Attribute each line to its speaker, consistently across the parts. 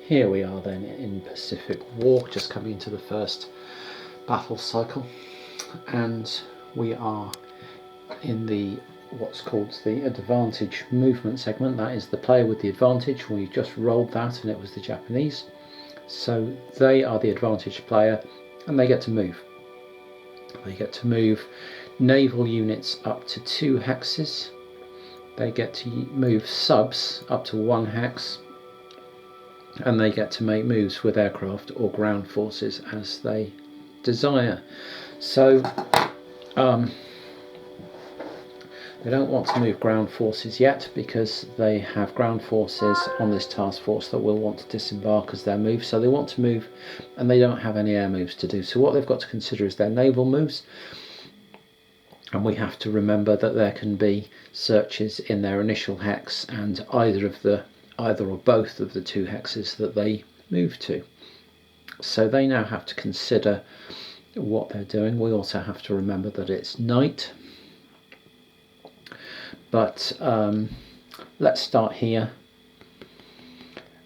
Speaker 1: Here we are then in Pacific War, just coming into the first battle cycle, and we are in the what's called the advantage movement segment. That is the player with the advantage. We just rolled that and it was the Japanese, so they are the advantage player and they get to move. They get to move naval units up to 2 hexes. They get to move subs up to 1 hex, and they get to make moves with aircraft or ground forces as they desire. So they don't want to move ground forces yet because they have ground forces on this task force that will want to disembark as their move. So they want to move and they don't have any air moves to do. So what they've got to consider is their naval moves. And we have to remember that there can be searches in their initial hex and either or both of the 2 hexes that they move to. So they now have to consider what they're doing. We also have to remember that it's night. But let's start here.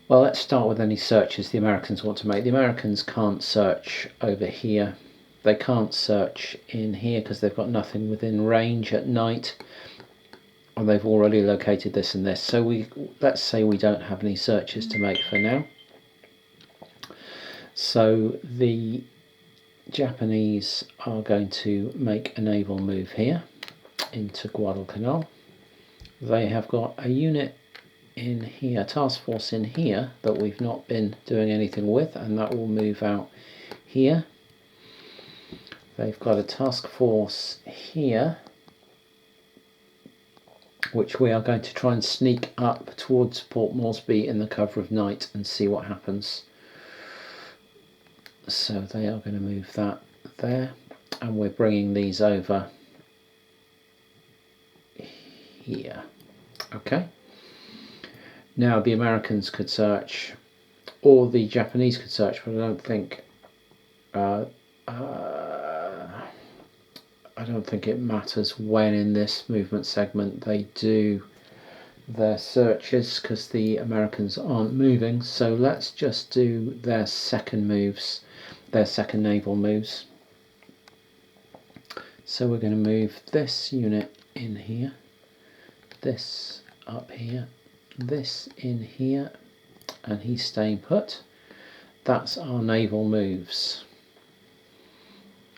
Speaker 1: Well, let's start with any searches the Americans want to make. The Americans can't search over here. They can't search in here because they've got nothing within range at night, and they've already located this and this. So let's say we don't have any searches to make for now. So the Japanese are going to make a naval move here into Guadalcanal. They have got a unit in here, task force in here, that we've not been doing anything with, and that will move out here. They've got a task force here, which we are going to try and sneak up towards Port Moresby in the cover of night and see what happens. So they are going to move that there, and we're bringing these over here. Okay. Now the Americans could search, or the Japanese could search, but I don't think it matters when in this movement segment they do their searches because the Americans aren't moving. So let's just do their second moves, their second naval moves. So we're going to move this unit in here, this up here, this in here, and he's staying put. That's our naval moves.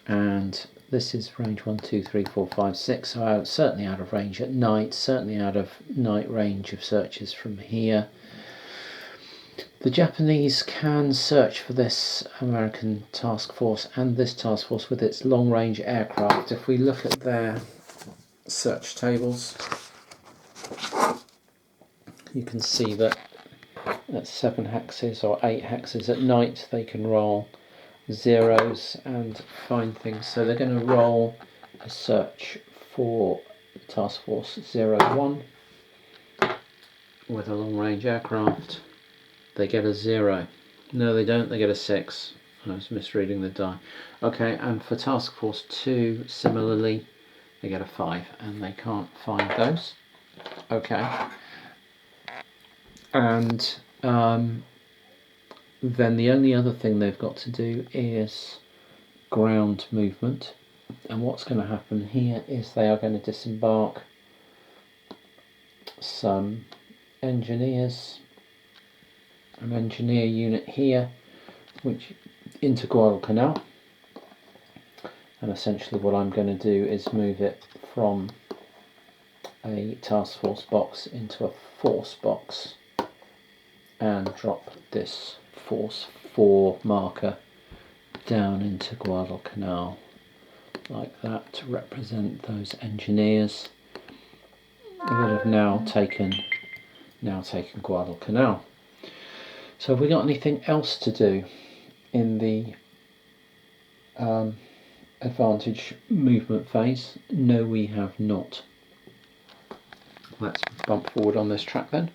Speaker 1: And this is range 1, 2, 3, 4, 5, 6, so certainly out of range at night, certainly out of night range of searches from here. The Japanese can search for this American task force and this task force with its long range aircraft. If we look at their search tables, you can see that at 7 hexes or 8 hexes at night they can roll zeros and find things. So they're going to roll a search for task force 01 with a long range aircraft. They get a 0. No, they don't, they get a 6. I was misreading the die. Okay, and for task force 2 similarly they get a 5, and they can't find those. Okay, and then the only other thing they've got to do is ground movement, and what's going to happen here is they are going to disembark some engineers, an engineer unit here, which into Guadalcanal, and essentially what I'm going to do is move it from a task force box into a force box and drop this force 4 marker down into Guadalcanal like that to represent those engineers that have now taken Guadalcanal. So have we got anything else to do in the advantage movement phase? No, we have not. Let's bump forward on this track then.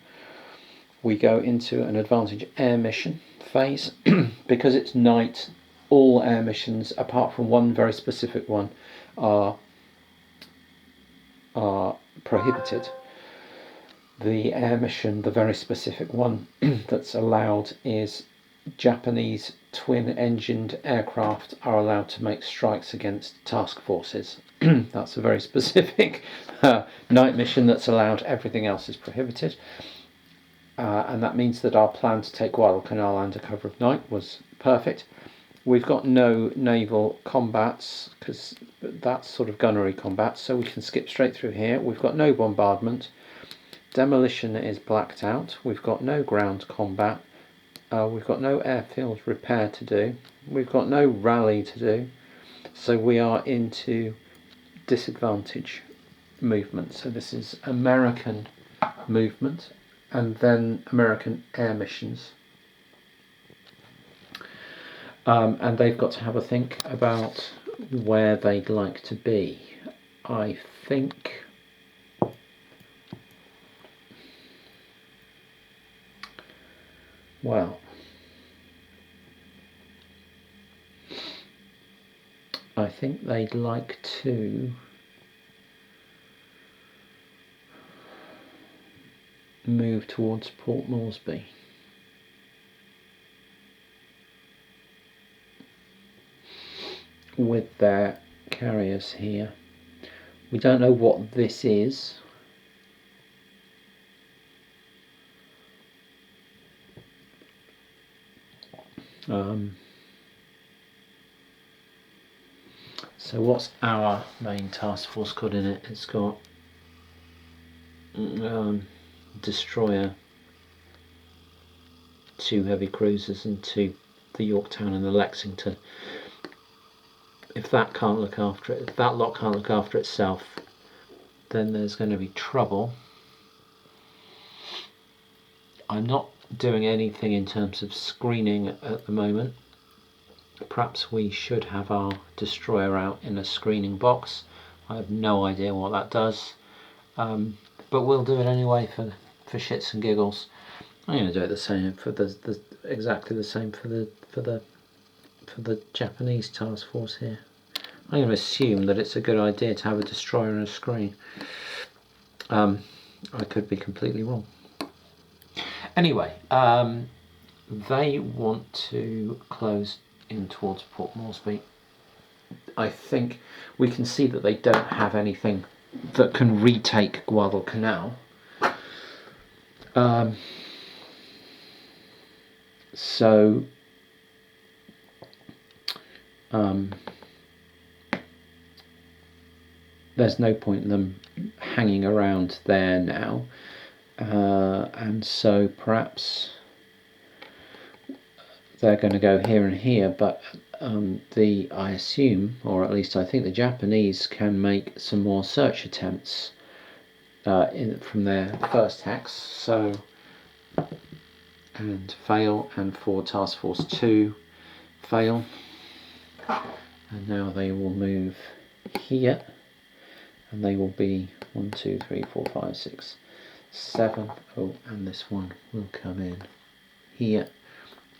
Speaker 1: We go into an advantage air mission phase. Because it's night, all air missions apart from one very specific one are prohibited. The air mission, the very specific one that's allowed, is Japanese twin-engined aircraft are allowed to make strikes against task forces. That's a very specific night mission that's allowed. Everything else is prohibited. And that means that our plan to take Guadalcanal under cover of night was perfect. We've got no naval combats, because that's sort of gunnery combat, so we can skip straight through here. We've got no bombardment. Demolition is blacked out. We've got no ground combat. We've got no airfield repair to do. We've got no rally to do. So we are into disadvantage movement. So this is American movement and then American air missions. And they've got to have a think about where they'd like to be. I think well, I think they'd like to move towards Port Moresby. With their carriers here. We don't know what this is. So what's our main task force got in it? It's got destroyer, 2 heavy cruisers and 2, the Yorktown and the Lexington. If that can't look after it, if that lot can't look after itself, then there's going to be trouble. I'm not doing anything in terms of screening at the moment. Perhaps we should have our destroyer out in a screening box. I have no idea what that does, but we'll do it anyway for shits and giggles. I'm going to do it the same for the exactly the same for the Japanese task force here. I'm going to assume that it's a good idea to have a destroyer and a screen. I could be completely wrong. Anyway, they want to close in towards Port Moresby. I think we can see that they don't have anything that can retake Guadalcanal. There's no point in them hanging around there now, and so perhaps they're going to go here and here, but I assume, or at least I think, the Japanese can make some more search attempts from their first hex, so, and fail, and for Task Force 2 fail, and now they will move here, and they will be 1, 2, 3, 4, 5, 6, 7. Oh, and this one will come in here.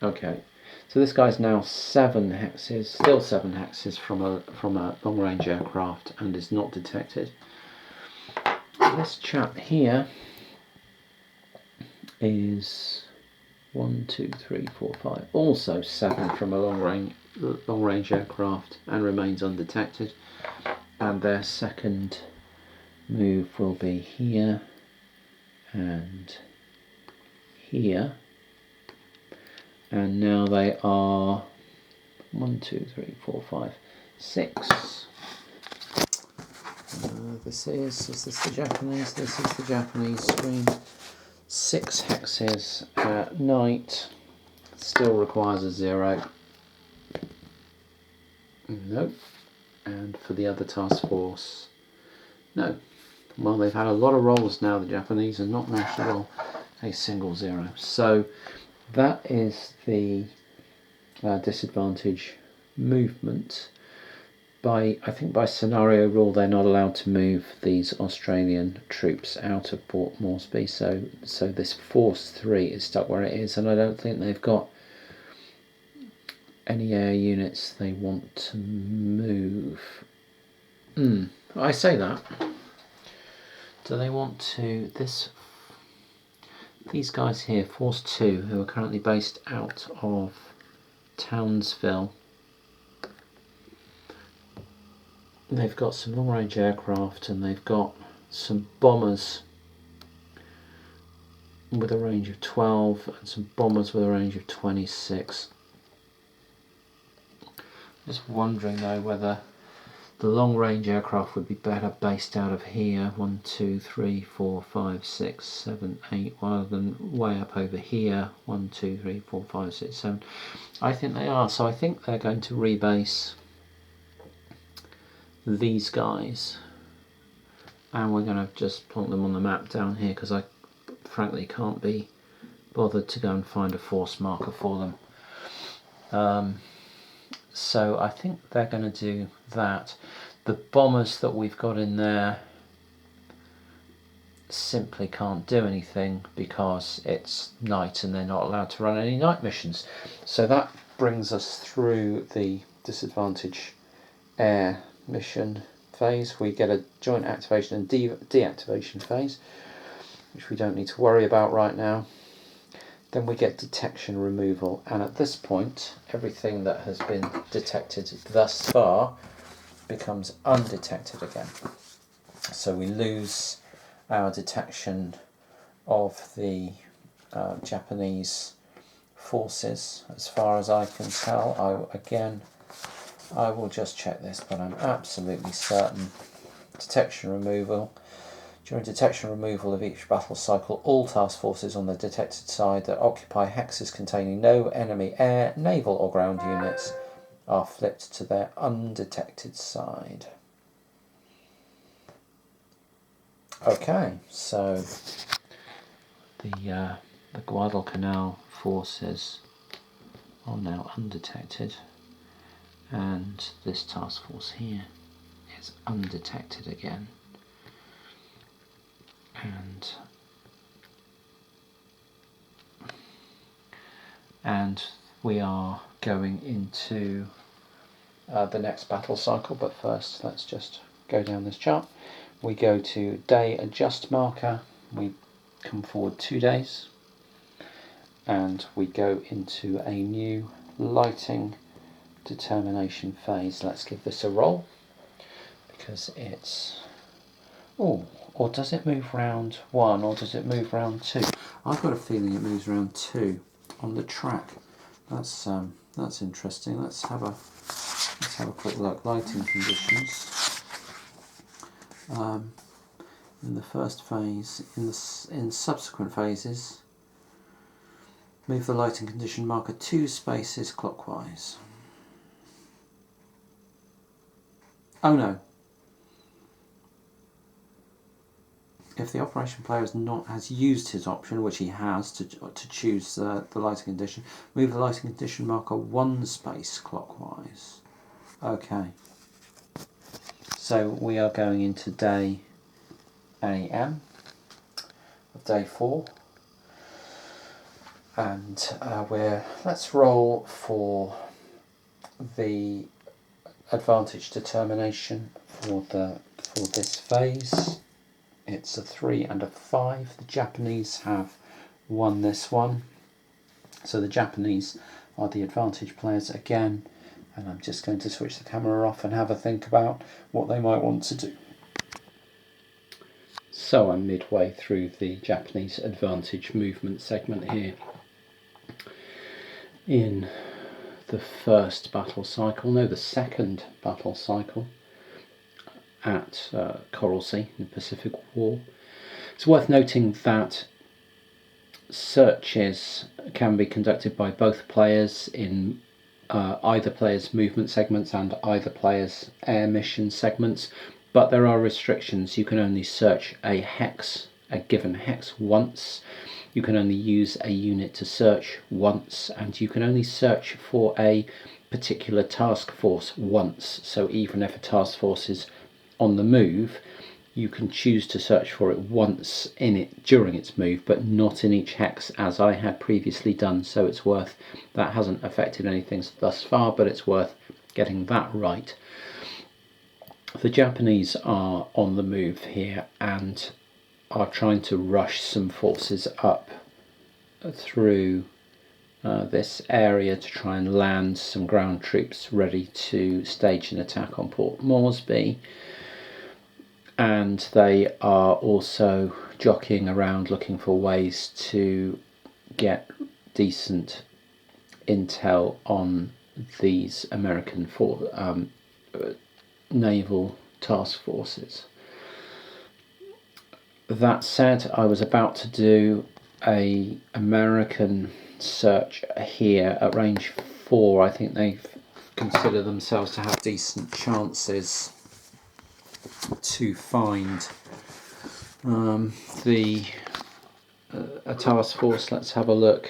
Speaker 1: Okay, so this guy's now 7 hexes, still 7 hexes from a long-range aircraft, and is not detected. This chap here is 1, 2, 3, 4, 5, also 7 from a long-range aircraft, and remains undetected. And their second move will be here and here. And now they are 1, 2, 3, 4, 5, 6. Is this the Japanese? This is the Japanese screen. 6 hexes at night. Still requires a 0. Nope. And for the other task force, no. Well, they've had a lot of rolls now, the Japanese, and not managed to roll a single 0. So that is the disadvantage movement. I think by scenario rule they're not allowed to move these Australian troops out of Port Moresby, so this Force 3 is stuck where it is, and I don't think they've got any air units they want to move. I say that. Do they want to... this these guys here, Force 2, who are currently based out of Townsville, they've got some long-range aircraft and they've got some bombers with a range of 12 and some bombers with a range of 26. Just wondering though whether the long-range aircraft would be better based out of here, 1, 2, 3, 4, 5, 6, 7, 8, rather than way up over here, 1, 2, 3, 4, 5, 6, 7. I think they are, so I think they're going to rebase these guys, and we're going to just plonk them on the map down here because I frankly can't be bothered to go and find a force marker for them. So I think they're going to do that. The bombers that we've got in there simply can't do anything because it's night and they're not allowed to run any night missions. So that brings us through the disadvantage air mission phase. We get a joint activation and deactivation phase, which we don't need to worry about right now. Then we get detection removal, and at this point everything that has been detected thus far becomes undetected again. So we lose our detection of the Japanese forces as far as I can tell. I will just check this, but I'm absolutely certain. Detection removal. During detection removal of each battle cycle, all task forces on the detected side that occupy hexes containing no enemy air, naval or ground units are flipped to their undetected side. Okay, so the Guadalcanal forces are now undetected, and this task force here is undetected again. And we are going into the next battle cycle, but first let's just go down this chart. We go to day adjust marker, we come forward 2 days, and we go into a new lighting determination phase. Let's give this a roll because it's... oh, or does it move round 1 or does it move round 2? I've got a feeling it moves round 2 on the track. That's interesting. Let's have a quick look. Lighting conditions. In the first phase, in subsequent phases, move the lighting condition marker 2 spaces clockwise. Oh no. If the operation player has used his option, which he has, to choose the lighting condition, move the lighting condition marker 1 space clockwise. Okay. So we are going into day AM of day 4, and let's roll for the advantage determination for this phase. It's a 3 and a 5. The Japanese have won this one. So the Japanese are the advantage players again. And I'm just going to switch the camera off and have a think about what they might want to do. So I'm midway through the Japanese advantage movement segment here. In the first battle cycle, no, the second battle cycle, at Coral Sea in the Pacific War. It's worth noting that searches can be conducted by both players in either player's movement segments and either player's air mission segments, but there are restrictions. You can only search a given hex once, you can only use a unit to search once, and you can only search for a particular task force once. So even if a task force is on the move, you can choose to search for it once during its move, but not in each hex as I had previously done. So it's worth, that hasn't affected anything thus far, but it's worth getting that right. The Japanese are on the move here and are trying to rush some forces up through this area to try and land some ground troops ready to stage an attack on Port Moresby, and they are also jockeying around looking for ways to get decent intel on these American naval task forces. That said, I was about to do a American search here at range 4. I think they consider themselves to have decent chances to find a task force. Let's have a look.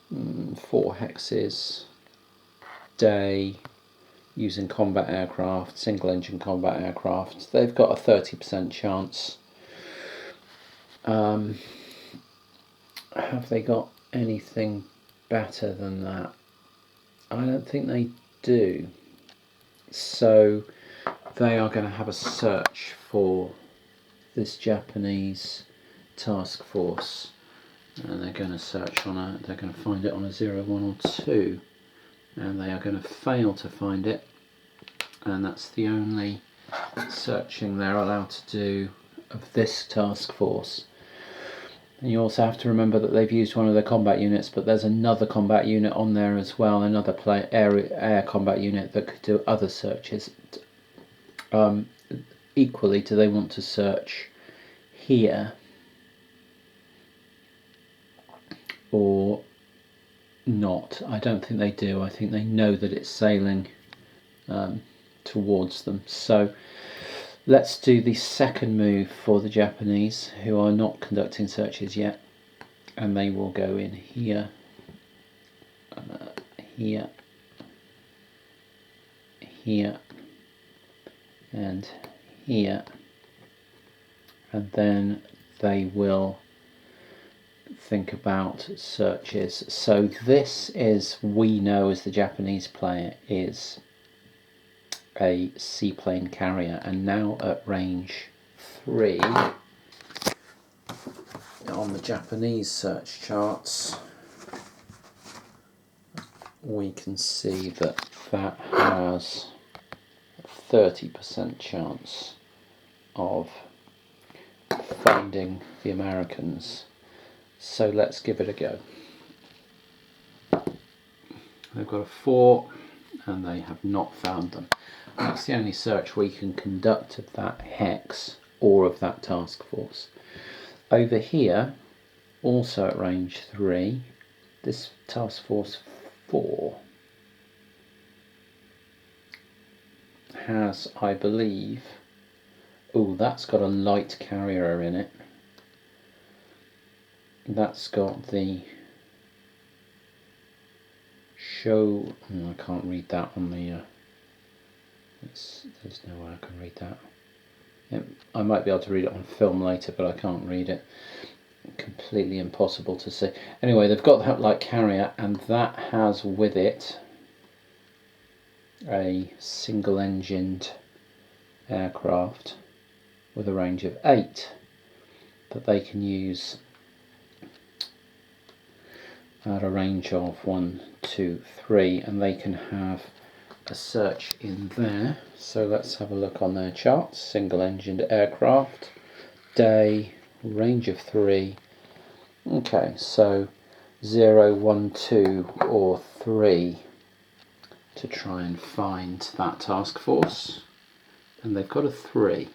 Speaker 1: 4 hexes, day, using combat aircraft, single engine combat aircraft. They've got a 30% chance. Have they got anything better than that? I don't think they do. So they are going to have a search for this Japanese task force, and they're going to search on they're going to find it on a 0, 1 or 2, and they are going to fail to find it, and that's the only searching they're allowed to do of this task force. And you also have to remember that they've used one of their combat units, but there's another combat unit on there as well, another air combat unit that could do other searches. Equally, do they want to search here or not? I don't think they do. I think they know that it's sailing towards them. So let's do the second move for the Japanese, who are not conducting searches yet, and they will go in here, here, here, and here, and then they will think about searches. So this is, we know as the Japanese player, is a seaplane carrier, and now at range 3 on the Japanese search charts we can see that that has a 30% chance of finding the Americans. So let's give it a go. They've got a 4 and they have not found them. That's the only search we can conduct of that hex or of that task force. Over here, also at range 3, this task force 4 has, I believe, oh, that's got a light carrier in it. That's got the show, I can't read that on the there's no way I can read that. I might be able to read it on film later, but I can't read it. Completely impossible to see. Anyway, they've got that light carrier, and that has with it a single engined aircraft with a range of 8 that they can use at a range of 1, 2, 3, and they can have a search in there. So let's have a look on their charts. Single engined aircraft, day, range of 3. Okay, so 0, 1, 2 or 3 to try and find that task force, and they've got a 3.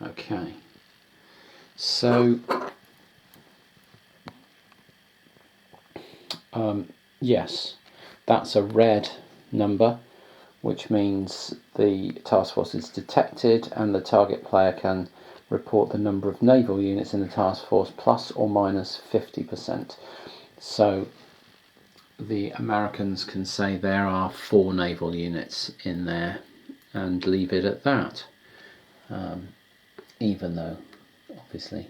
Speaker 1: Okay, so yes, that's a red number, which means the task force is detected, and the target player can report the number of naval units in the task force plus or minus 50%. So the Americans can say there are 4 naval units in there and leave it at that, even though obviously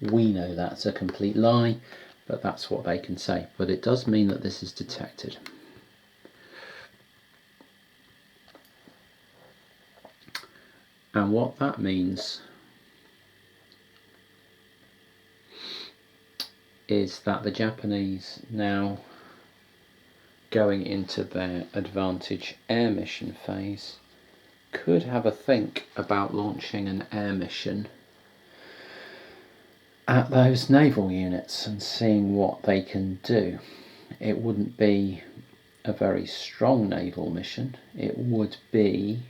Speaker 1: we know that's a complete lie, but that's what they can say. But it does mean that this is detected. And what that means is that the Japanese, now going into their advantage air mission phase, could have a think about launching an air mission at those naval units and seeing what they can do. It wouldn't be a very strong naval mission. It would be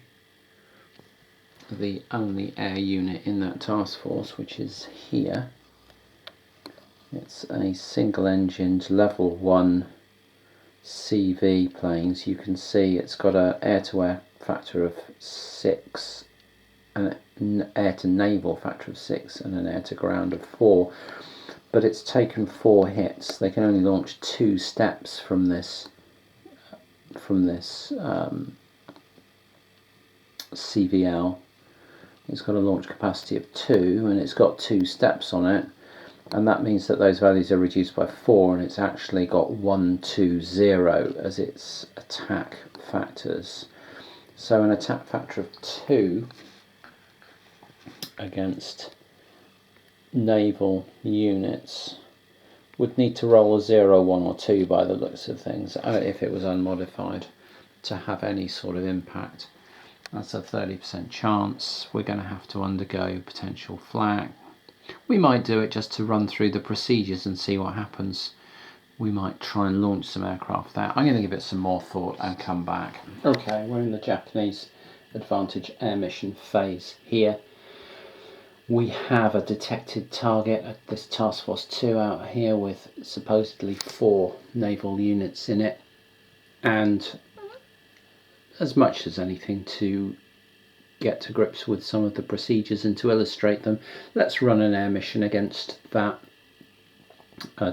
Speaker 1: the only air unit in that task force, which is here. It's a single engined level 1 CV planes. You can see it's got an air-to-air factor of 6, an air-to-naval factor of 6, and an air-to-ground of 4. But it's taken 4 hits. They can only launch 2 steps from this CVL. It's got a launch capacity of 2, and it's got 2 steps on it, and that means that those values are reduced by 4, and it's actually got 1, 2, 0 as its attack factors. So an attack factor of 2 against naval units would need to roll a 0, 1 or 2 by the looks of things, if it was unmodified, to have any sort of impact. That's a 30% chance. We're going to have to undergo potential flak. We might do it just to run through the procedures and see what happens. We might try and launch some aircraft there. I'm going to give it some more thought and come back. Okay, we're in the Japanese advantage air mission phase here. We have a detected target at this Task Force 2 out here with supposedly 4 naval units in it, and as much as anything to get to grips with some of the procedures and to illustrate them, let's run an air mission against that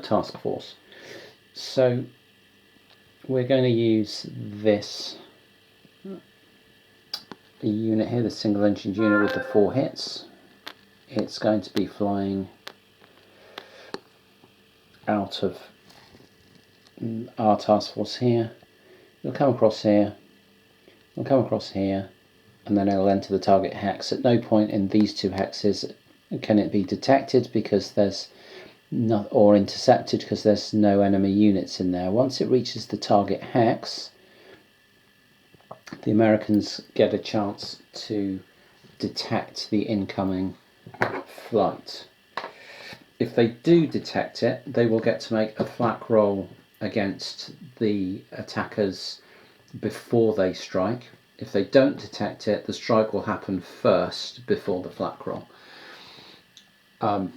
Speaker 1: task force. So we're going to use this unit here, the single engined unit with the 4 hits. It's going to be flying out of our task force here. It'll come across here, it'll come across here, and then it'll enter the target hex. At no point in these 2 hexes can it be detected because there's not, or intercepted because there's no enemy units in there. Once it reaches the target hex, the Americans get a chance to detect the incoming flight. If they do detect it, they will get to make a flak roll against the attackers before they strike. If they don't detect it, the strike will happen first before the flak roll.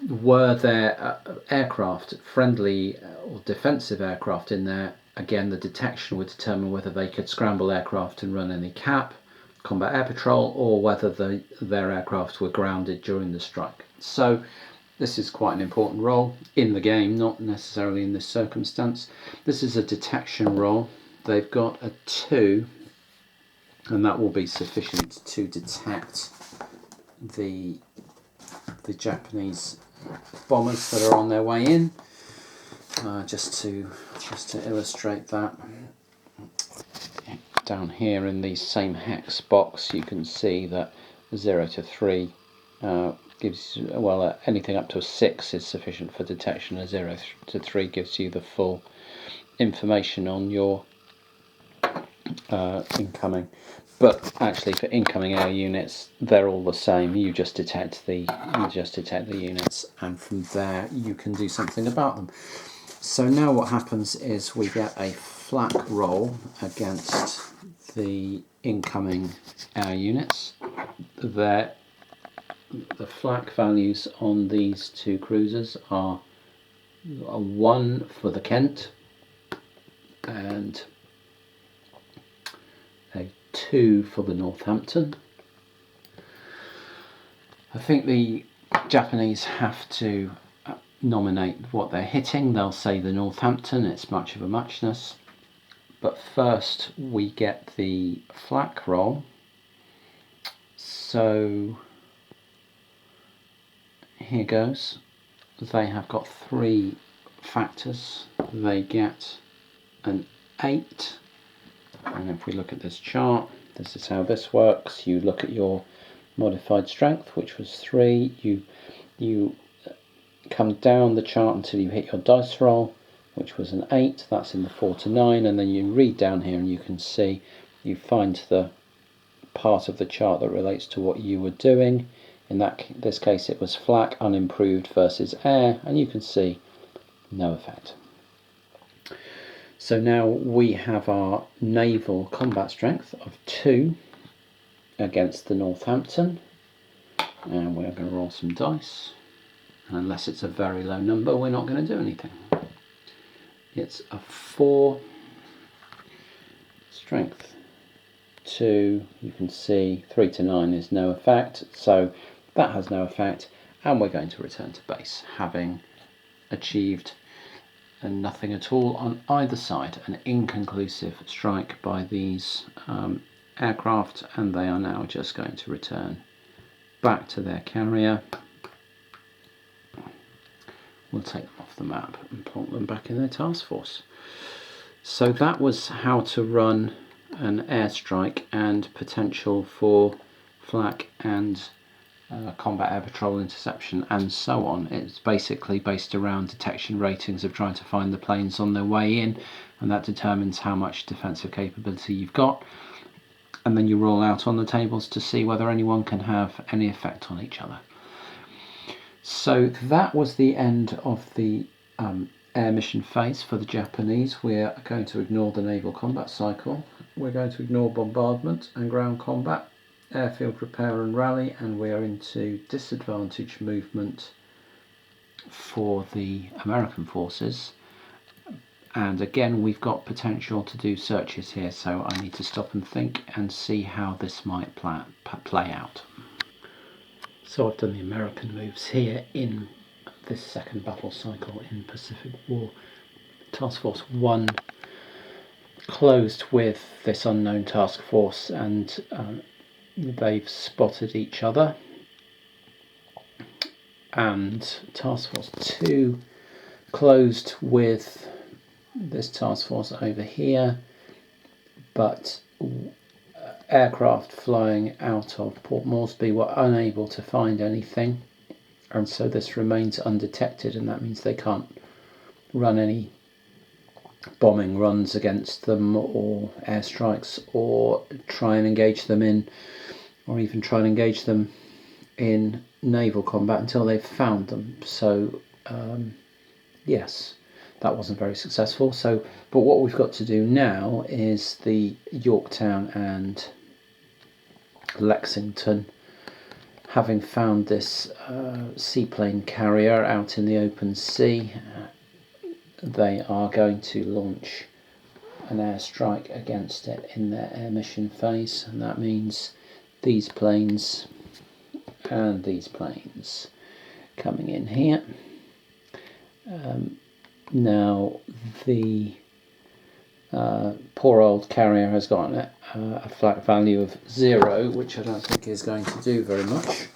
Speaker 1: Were there aircraft, friendly or defensive aircraft in there, again the detection would determine whether they could scramble aircraft and run any CAP, combat air patrol, or whether their aircraft were grounded during the strike. So this is quite an important role in the game, not necessarily in this circumstance. This is a detection roll. They've got a 2, and that will be sufficient to detect the Japanese bombers that are on their way in. Just to illustrate that, down here in the same hex box you can see that 0 to 3 gives, well, anything up to a 6 is sufficient for detection. A 0 to 3 gives you the full information on your incoming. But actually, for incoming air units, they're all the same. You just detect the units, and from there you can do something about them. So now what happens is we get a flak roll against the incoming air units. The flak values on these 2 cruisers are a 1 for the Kent and a 2 for the Northampton. I think the Japanese have to nominate what they're hitting. They'll say the Northampton, it's much of a muchness. But first we get the flak roll. So here goes. They have got 3 factors. They get an 8. And if we look at this chart, this is how this works. You look at your modified strength, which was 3. You come down the chart until you hit your dice roll, which was an 8. That's in the 4 to 9, and then you read down here and you can see you find the part of the chart that relates to what you were doing. In this case it was flak unimproved versus air, and you can see no effect. So now we have our naval combat strength of 2 against the Northampton, and we're going to roll some dice, and unless it's a very low number we're not going to do anything. It's a 4, strength 2, you can see 3 to 9 is no effect, so that has no effect, and we're going to return to base, having achieved nothing at all on either side. An inconclusive strike by these aircraft, and they are now just going to return back to their carrier. We'll take them off the map and plonk them back in their task force. So that was how to run an airstrike and potential for flak and combat air patrol interception and so on. It's basically based around detection ratings of trying to find the planes on their way in, and that determines how much defensive capability you've got, and then you roll out on the tables to see whether anyone can have any effect on each other. So that was the end of the air mission phase for the Japanese. We're going to ignore the naval combat cycle, we're going to ignore bombardment and ground combat, airfield repair and rally, and we are into disadvantage movement for the American forces. And again, we've got potential to do searches here, so I need to stop and think and see how this might play out. So I've done the American moves here in this second battle cycle in Pacific War. Task Force 1 closed with this unknown task force, and they've spotted each other, and Task Force 2 closed with this task force over here, but aircraft flying out of Port Moresby were unable to find anything, and so this remains undetected, and that means they can't run any bombing runs against them or airstrikes or try and engage them in, or even try and engage them in naval combat until they've found them. So yes, that wasn't very successful. So, but what we've got to do now is the Yorktown and Lexington, having found this seaplane carrier out in the open sea, they are going to launch an airstrike against it in their air mission phase, and that means these planes and these planes coming in here. Now the poor old carrier has got a flak value of 0, which I don't think is going to do very much.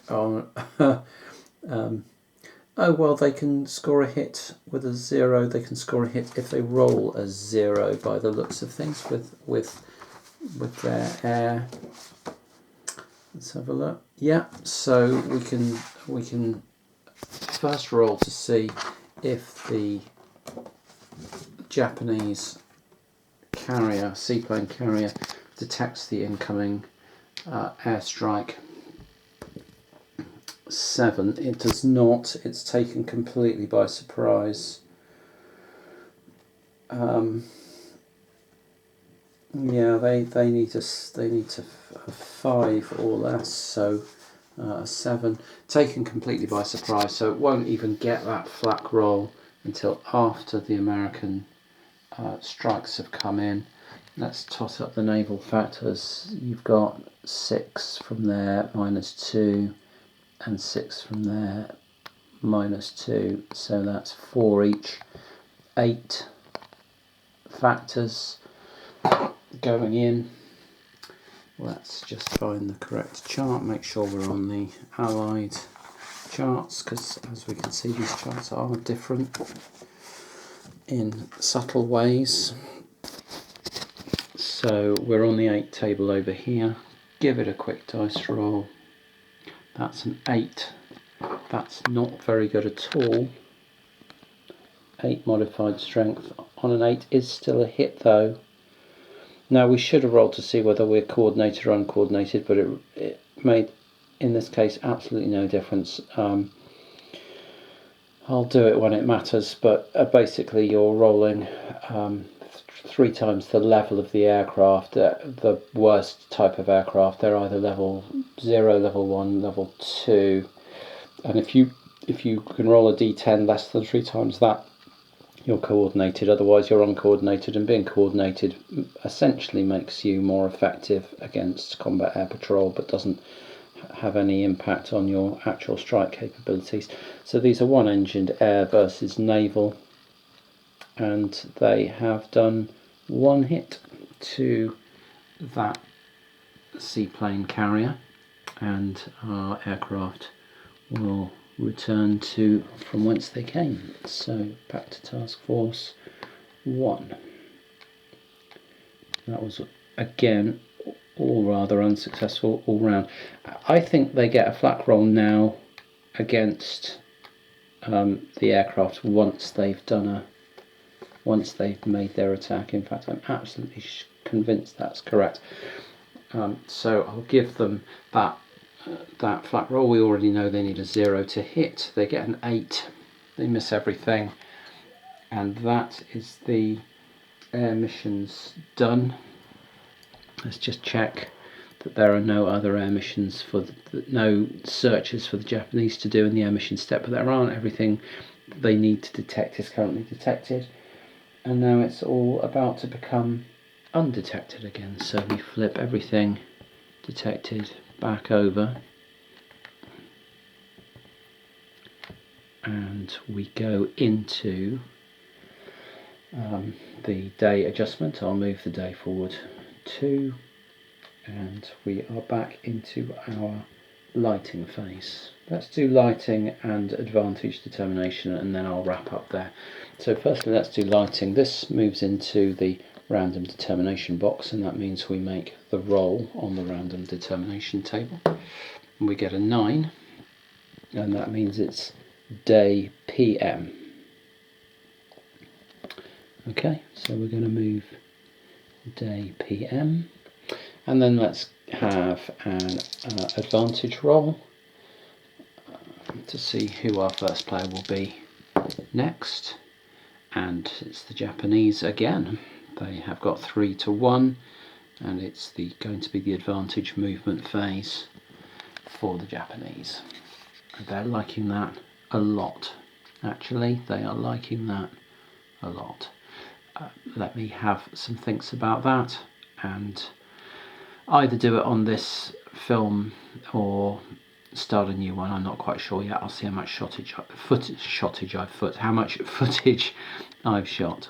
Speaker 1: Oh well, they can score a hit with a 0. They can score a hit if they roll a 0 by the looks of things with their air. Let's have a look. Yeah, so we can first roll to see if the Japanese carrier, seaplane carrier, detects the incoming airstrike. 7. It does not. It's taken completely by surprise. Yeah, they need to have 5 or less. So 7, taken completely by surprise. So it won't even get that flak roll until after the American strikes have come in. Let's toss up the naval factors. You've got 6 from there, -2. And 6 from there, -2, so that's 4 each. 8 factors going in. Let's just find the correct chart, make sure we're on the Allied charts, because as we can see these charts are different in subtle ways. So we're on the 8 table over here. Give it a quick dice roll. That's an 8. That's not very good at all. 8 modified strength on an 8 is still a hit though. Now we should have rolled to see whether we're coordinated or uncoordinated, but it made, in this case, absolutely no difference. I'll do it when it matters, but basically you're rolling 3 times the level of the aircraft. The worst type of aircraft, they're either level 0, level 1, level 2, and if you can roll a d10 less than 3 times that, you're coordinated. Otherwise you're uncoordinated, and being coordinated essentially makes you more effective against combat air patrol, but doesn't have any impact on your actual strike capabilities. So these are one-engined air versus naval, and they have done 1 hit to that seaplane carrier, and our aircraft will return to from whence they came. So back to task force 1. That was again all rather unsuccessful all round. I think they get a flak roll now against the aircraft once they've made their attack. In fact, I'm absolutely convinced that's correct. So I'll give them that flak roll. We already know they need a 0 to hit. They get an 8. They miss everything, and that is the air missions done. Let's just check that there are no other air missions no searches for the Japanese to do in the air mission step, but there aren't. Everything they need to detect is currently detected, and now it's all about to become undetected again. So we flip everything detected back over, and we go into the day adjustment. I'll move the day forward 2, and we are back into our lighting phase. Let's do lighting and advantage determination, and then I'll wrap up there. So firstly, let's do lighting. This moves into the random determination box, and that means we make the roll on the random determination table, and we get a 9, and that means it's day PM. Okay, so we're going to move day PM, and then let's have an advantage roll to see who our first player will be next, and it's the Japanese again. They have got 3 to 1, and it's going to be the advantage movement phase for the Japanese. They're liking that a lot. Actually, they are liking that a lot. Let me have some thinks about that, and either do it on this film or start a new one. I'm not quite sure yet. I'll see how much footage I've shot.